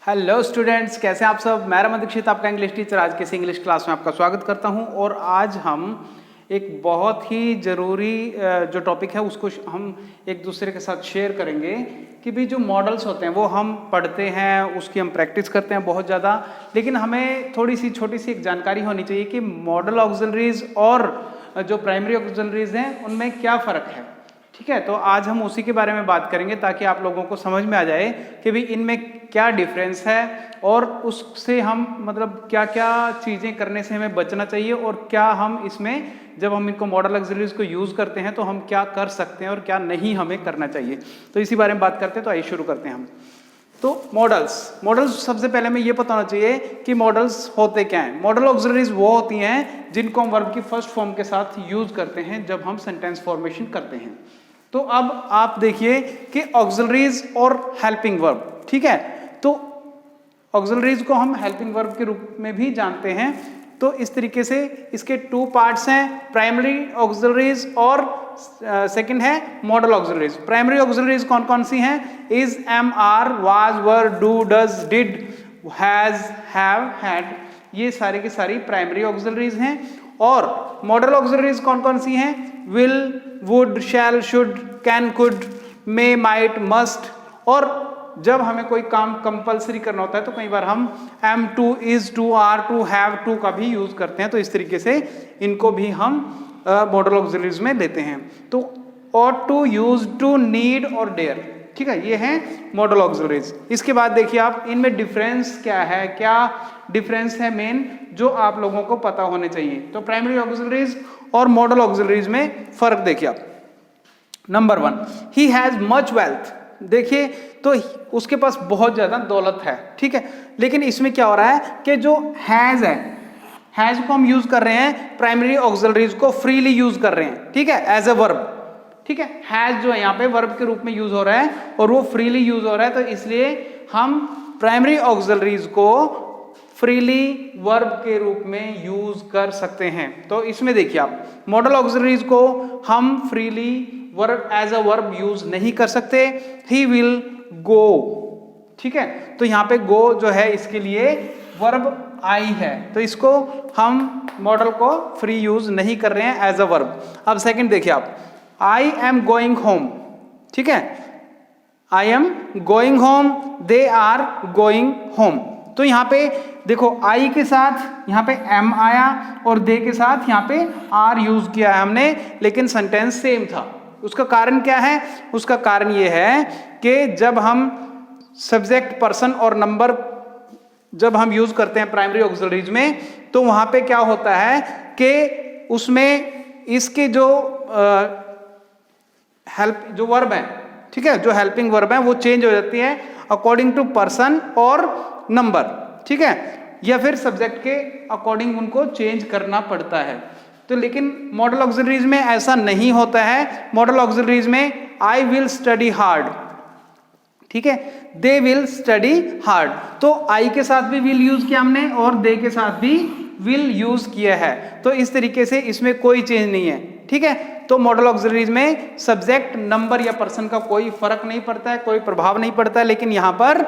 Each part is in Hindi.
हेलो स्टूडेंट्स, कैसे हैं आप सब। मैं रमन दीक्षित, आपका इंग्लिश टीचर, आज के इस इंग्लिश क्लास में आपका स्वागत करता हूं। और आज हम एक बहुत ही ज़रूरी जो टॉपिक है उसको हम एक दूसरे के साथ शेयर करेंगे कि भी जो मॉडल्स होते हैं वो हम पढ़ते हैं, उसकी हम प्रैक्टिस करते हैं बहुत ज़्यादा, लेकिन हमें थोड़ी सी छोटी सी एक जानकारी होनी चाहिए कि मॉडल ऑक्सिलरीज और जो प्राइमरी ऑक्सिलरीज हैं उनमें क्या फ़र्क है। ठीक है, तो आज हम उसी के बारे में बात करेंगे ताकि आप लोगों को समझ में आ जाए कि भी इनमें क्या डिफरेंस है और उससे हम मतलब क्या क्या चीज़ें करने से हमें बचना चाहिए और क्या हम इसमें जब हम इनको मॉडल ऑक्सिलरीज को यूज़ करते हैं तो हम क्या कर सकते हैं और क्या नहीं हमें करना चाहिए। तो इसी बारे में बात करते हैं। तो आइए शुरू करते हैं हम। तो मॉडल्स सबसे पहले हमें ये पता होना चाहिए कि मॉडल्स होते क्या हैं। मॉडल ऑक्सिलरीज वो होती हैं जिनको हम वर्ब की फर्स्ट फॉर्म के साथ यूज करते हैं जब हम सेंटेंस फॉर्मेशन करते हैं। तो अब आप देखिए कि ऑक्सिलरीज और हेल्पिंग वर्ब, ठीक है, तो ऑक्सिलरीज को हम हेल्पिंग वर्ब के रूप में भी जानते हैं। तो इस तरीके से इसके टू पार्ट्स हैं, प्राइमरी ऑक्सिलरीज और सेकंड है मॉडल ऑक्सिलरीज। प्राइमरी ऑक्सिलरीज कौन कौन सी हैं? Is, am, are, was, were, do, does, did, has, have, had, ये सारी की सारी प्राइमरी ऑक्सिलरीज हैं। और मॉडल ऑक्सिलरीज कौन कौन सी हैं? Will, would, shall, should, can, could, may, might, must. और जब हमें कोई काम कंपलसरी करना होता है तो कई बार हम am to, is to, are to, have to का भी यूज करते हैं। तो इस तरीके से इनको भी हम मॉडल ऑक्सिलरीज में लेते हैं। तो ought to, used to, need और डेयर, ठीक है, ये हैं मॉडल ऑक्सिलरीज। इसके बाद देखिए आप इनमें डिफरेंस क्या है, क्या डिफरेंस है मेन जो आप लोगों को पता होने चाहिए। तो प्राइमरी ऑक्सिलरीज और मॉडल ऑक्सिलरीज में फर्क देखिए आप। Number 1, he has much wealth. देखिए तो उसके पास बहुत ज्यादा दौलत है, ठीक है, लेकिन इसमें क्या हो रहा है कि जो हैज है, हैज को हम यूज कर रहे हैं प्राइमरी ऑक्सिलरीज को फ्रीली यूज कर रहे हैं, ठीक है, एज ए वर्ब, ठीक है। हैज जो है यहाँ पे वर्ब के रूप में यूज हो रहा है और वो फ्रीली यूज हो रहा है, तो इसलिए हम प्राइमरी ऑक्सिलरीज को फ्रीली वर्ब के रूप में यूज कर सकते हैं। तो इसमें देखिए आप मॉडल ऑक्सिलरीज को हम freely verb as a verb use नहीं कर सकते। ही विल गो, ठीक है, तो यहाँ पे गो जो है इसके लिए वर्ब आई है, तो इसको हम मॉडल को फ्री यूज नहीं कर रहे हैं एज अ वर्ब। अब सेकंड देखिए आप, आई एम गोइंग होम, ठीक है, I am going home, they are going home. तो यहाँ पे देखो आई के साथ यहाँ पे एम आया और दे के साथ यहाँ पे आर यूज किया है हमने, लेकिन सेंटेंस सेम था। उसका कारण क्या है? उसका कारण ये है कि जब हम सब्जेक्ट, पर्सन और नंबर जब हम यूज करते हैं प्राइमरी ऑक्सिलरीज में तो वहां पे क्या होता है कि उसमें इसके जो हेल्प जो वर्ब है, ठीक है, जो हेल्पिंग वर्ब है वो चेंज हो जाती है अकॉर्डिंग टू पर्सन और नंबर, ठीक है, या फिर सब्जेक्ट के अकॉर्डिंग उनको चेंज करना पड़ता है। तो लेकिन मॉडल ऑक्सिलरीज में ऐसा नहीं होता है। मॉडल ऑक्सिलरीज में आई विल स्टडी हार्ड, ठीक है, दे विल स्टडी हार्ड। तो आई के साथ भी विल यूज किया हमने और दे के साथ भी विल यूज किया है। तो इस तरीके से इसमें कोई चेंज नहीं है, ठीक है। तो मॉडल ऑक्सिलरीज में सब्जेक्ट, नंबर या पर्सन का कोई फर्क नहीं पड़ता है, कोई प्रभाव नहीं पड़ता है, लेकिन यहाँ पर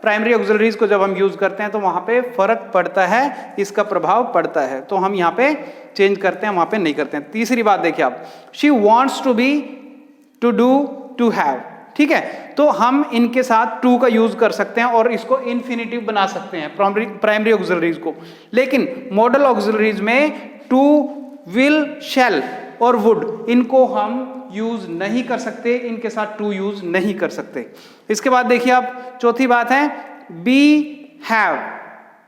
प्राइमरी ऑक्सिलरीज को जब हम यूज करते हैं तो वहां पे फर्क पड़ता है, इसका प्रभाव पड़ता है। तो हम यहाँ पे चेंज करते हैं, वहां पे नहीं करते हैं। तीसरी बात देखिए आप, she wants to be, to do, to have, ठीक है, तो हम इनके साथ टू का यूज कर सकते हैं और इसको इन्फिनिटिव बना सकते हैं प्राइमरी ऑक्सिलरीज को। लेकिन मॉडल ऑक्सिलरीज में टू, विल, शैल और वुड इनको हम यूज नहीं कर सकते, इनके साथ टू यूज नहीं कर सकते। इसके बाद देखिए आप चौथी बात है बी, हैव,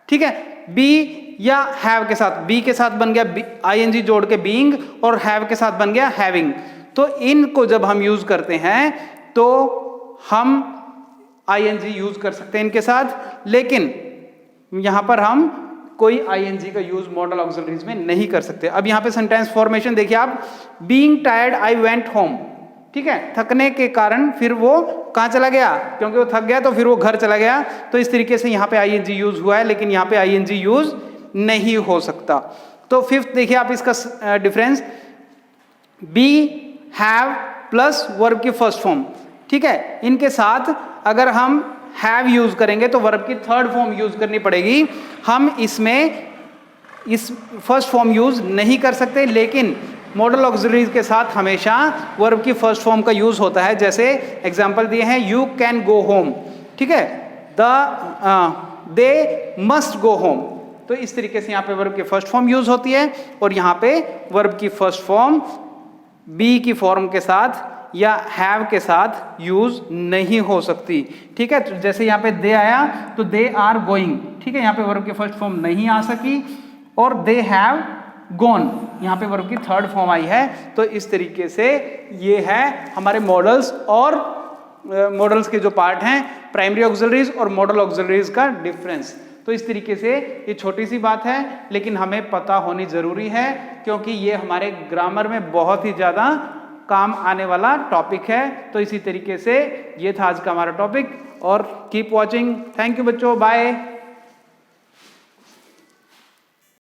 ठीक है, बी या हैव के साथ, बी के साथ बन गया आईएनजी जोड़ के बीइंग और हैव के साथ बन गया हैविंग। तो इनको जब हम यूज करते हैं तो हम आईएनजी यूज कर सकते हैं इनके साथ, लेकिन यहां पर हम कोई आईएनजी का यूज मॉडल ऑक्सिलरीज में नहीं कर सकते। अब यहां पे सेंटेंस फॉर्मेशन देखिए आप, being tired I went home, ठीक है, थकने के कारण फिर वो कहां चला गया, क्योंकि वो थक गया तो फिर वो घर चला गया। तो इस तरीके से यहाँ पे आईएनजी यूज हुआ है, लेकिन यहाँ पे आईएनजी यूज नहीं हो सकता। तो फिफ्थ देखिए आप इसका difference, be, have plus verb की फर्स्ट फॉर्म, ठीक है, इनके साथ अगर हम हैव यूज करेंगे तो वर्ब की थर्ड फॉर्म यूज करनी पड़ेगी। हम इसमें इस फर्स्ट फॉर्म यूज नहीं कर सकते, लेकिन मॉडल ऑक्सिलरीज के साथ हमेशा वर्ब की फर्स्ट फॉर्म का यूज होता है। जैसे एग्जांपल दिए हैं, यू कैन गो होम, ठीक है, दे मस्ट गो होम। तो इस तरीके से यहाँ पे वर्ब की फर्स्ट फॉर्म यूज होती है, और यहाँ पे वर्ब की फर्स्ट फॉर्म बी की फॉर्म के साथ या हैव के साथ यूज नहीं हो सकती, ठीक है। तो जैसे यहाँ पे दे आया तो दे आर गोइंग, ठीक है, यहाँ पे वर्ब की फर्स्ट फॉर्म नहीं आ सकी। और दे हैव गॉन, यहाँ पे वर्ब की थर्ड फॉर्म आई है। तो इस तरीके से ये है हमारे मॉडल्स और मॉडल्स के जो पार्ट हैं, प्राइमरी ऑक्सिलरीज और मॉडल ऑक्सिलरीज का डिफरेंस। तो इस तरीके से ये छोटी सी बात है, लेकिन हमें पता होनी जरूरी है, क्योंकि ये हमारे ग्रामर में बहुत ही ज़्यादा काम आने वाला टॉपिक है। तो इसी तरीके से ये था आज का हमारा टॉपिक, और कीप वॉचिंग। थैंक यू बच्चों, बाय।